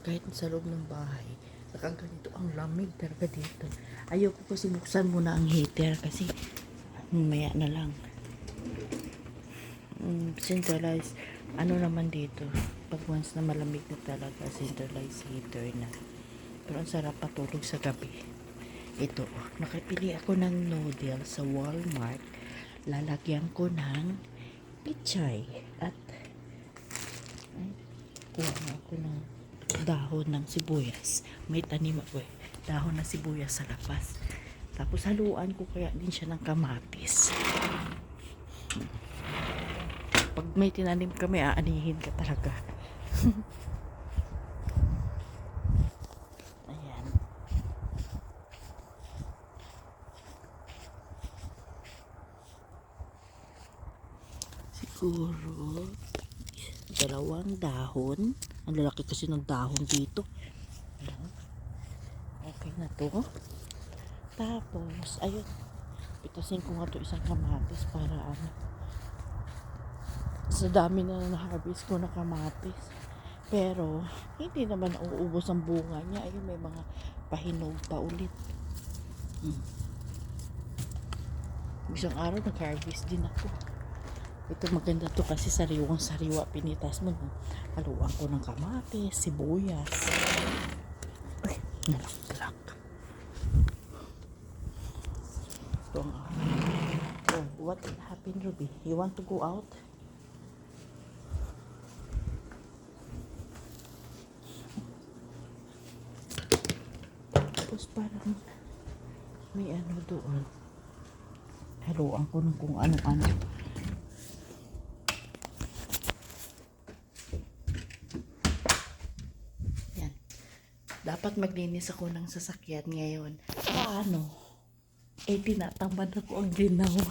kahit sa loob ng bahay, nakaganito ang lamig talaga dito. Ayoko kasi buksan muna ang heater kasi maya na lang. Centralized, ano naman dito, pag once na malamig na talaga, centralized heater na. Pero ang sarap patulog sa gabi. Ito, nakapili ako ng noodle sa Walmart. Lalagyan ko ng pichay at kuha ako ng dahon ng sibuyas. May tanim ako eh. Dahon ng sibuyas sa labas. Tapos haluan ko kaya din siya ng kamatis. Pag may tinanim kami, aanihin ka talaga. Ayan. Siguro 2 dahon. Ang lalaki kasi ng dahon dito. Ayan. Okay na to. Tapos, ayun. Pitasin ko nga to isang kamatis para sa dami na na-harvest ko na kamatis. Pero, hindi naman nauubos ang bunga niya. Ayun, may mga pahinog pa ulit. Isang araw nag-harvest din ako. Ito maganda to kasi sariwang sariwa. Pinitas mo. Haluan ko ng kamatis, sibuyas. Ay, nalak. Ito ang what happened, Ruby? You want to go out? Tapos parang may ano doon. Haluan ko ng kung ano-ano. Yan. Dapat maglinis ako ng sasakyan ngayon. Paano? Tinatamad ako ang ginawa.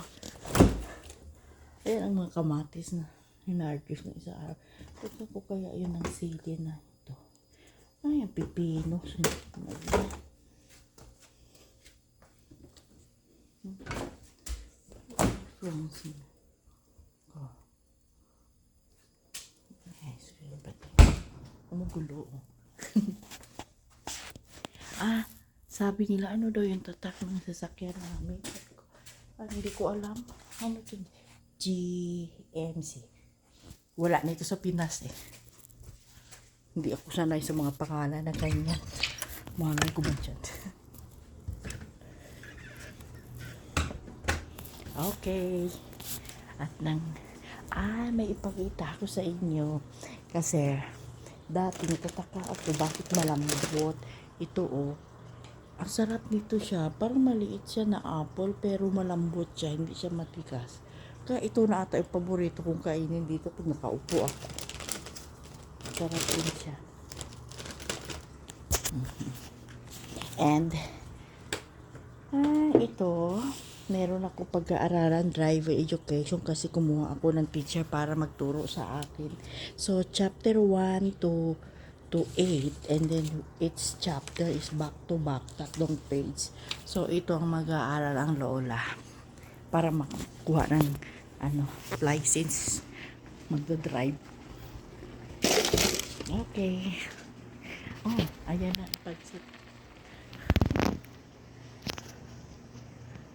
Ayan ang mga kamatis na hinarvest ko isa araw. Ito ko kaya yun ang sili na ito. Ay, ang pipino. Gulo. Sabi nila ano daw yung tatak ng sasakyan namin. Hindi ko alam. Ano ito? GMC. Wala na ito sa Pinas eh. Hindi ako sanay sa mga pangalan na ganyan. Malay ko ba dyan? Okay. At may ipakita ako sa inyo. Kasi dati natataka ako bakit malambot. Ito ang sarap nito siya. Parang maliit siya na apple pero malambot siya. Hindi siya matigas. Kaya ito na ata yung paborito kong kainin dito pag nakaupo ako. Sarap din siya. And ito meron ako pag-aaralan driver education kasi kumuha ako ng teacher para magturo sa akin. So chapter 1 to 8 and then each chapter is back to back, 3 page. So ito ang mag-aaral ang lola para makuha ng license magdadrive. Okay. Ayan na pagsit.